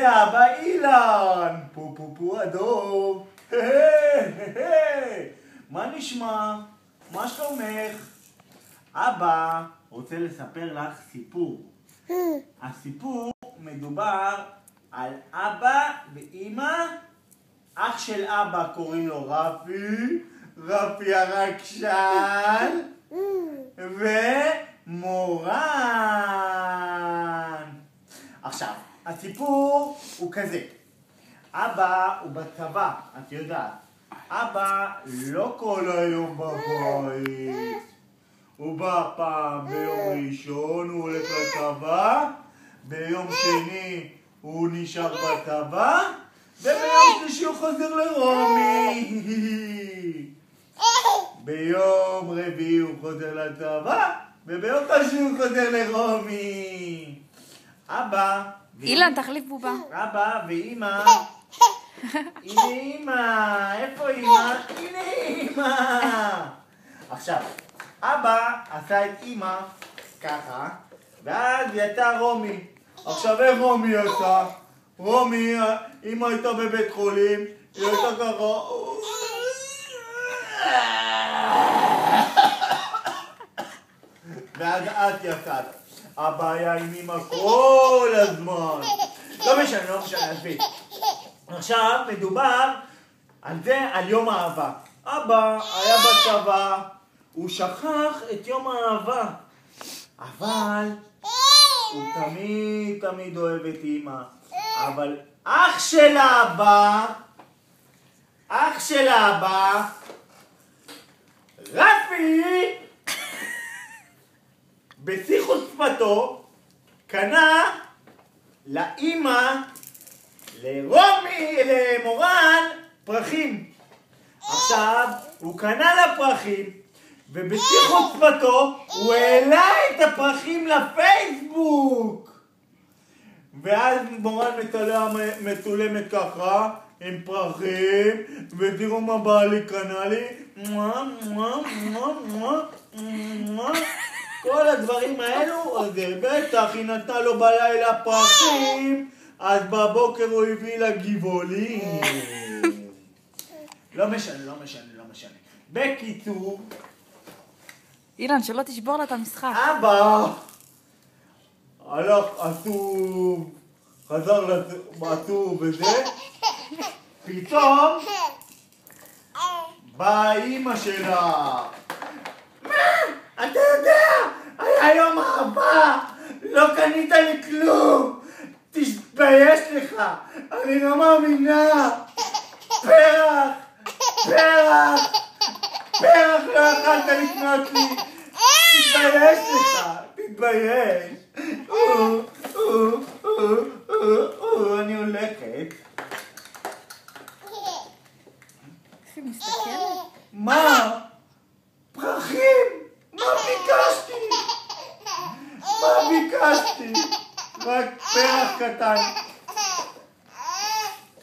זה אבא אילן. פו פו פו אדום. מה נשמע? מה שלומך? אבא רוצה לספר לך סיפור. הסיפור מדובר על אבא ואמא. אח של אבא קוראים לו רפי הרגשן, ומורן. עכשיו, הסיפור הוא כזה. אבא הוא בצבא, את יודעת. אבא לא כל היום בבית. הוא בא פעם ביום ראשון, הוא הולך לצבא, ביום שני הוא נשאר בצבא, וביום שלישי הוא חוזר לרומי. ביום רביעי הוא חוזר לצבא, וביום חמישי הוא חוזר לרומי. אבא... אילן, תחליף בובה. אבא ואמא... הנה אמא, איפה אמא? הנה אמא. עכשיו, אבא עשה את אמא ככה, ואז יצא רומי. עכשיו איך רומי עשה? רומי, אמא הייתה בבית חולים, היא הייתה ככה... ואז את יצאת. הבעיה עם אמא כל הזמן. לא משנה, עזבי. עכשיו מדובר על זה, על יום האהבה. אבא היה בצבא, הוא שכח את יום האהבה. אבל הוא תמיד אוהב את אמא. אבל אח של אבא, רפי, בשיא חוצפתו, קנה לאמא, למורן, פרחים. עכשיו, הוא קנה לה פרחים, ובשיא חוצפתו הוא העלה את הפרחים לפייסבוק. ואז מורן מצולמת ככה, עם פרחים, ותראו מה בעלי קנה לי. כל הדברים האלו, אז בטח היא נתנה לו בלילה פרחים, אז בבוקר הוא הביא לה גבעולים. לא משנה. בקיצור, אילן, שלא תשבור לה את המשחק. אבא הלך עצוב, חזר עצוב וזה, פתאום באה אמא שלה. מה? אתה יודע, היה יום אהבה, לא קנית לי כלום, תתבייש לך, אני לא מאמינה. פרח לא יכולת לקנות לי, תתבייש לך, תתבייש. אני הולכת. איך היא מסתכלת? מה? פרחים? מה ביקשתי? רק פרח קטן.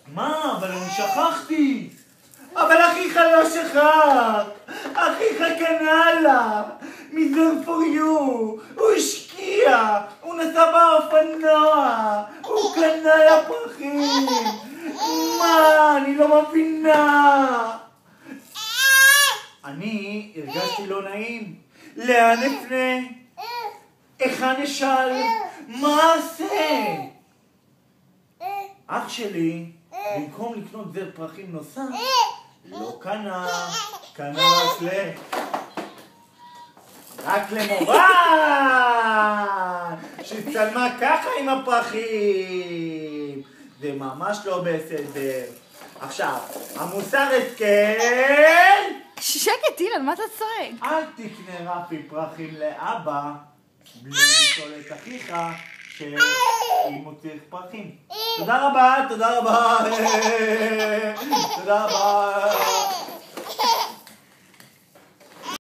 מה? אבל אני שכחתי. אבל אחיך לא שכח. אחיך קנה לה. מזון for you. הוא השקיע. הוא נסע באופנוע. הוא קנה לה פרחים. מה? אני לא מבינה. אני הרגשתי לא נעים. לאן אפנה? היכן אשאל? מה אעשה? אח שלי, במקום לקנות זר פרחים נוסף, לא קנה רק למורן, שצלמה ככה עם הפרחים. זה ממש לא בסדר. עכשיו, המוסר השכל... שקט, אילן, מה אתה צועק? אל תקנה רפי פרחים לאבא, בלי לשאול את אחיך שאם הוא צריך פרחים. תודה רבה.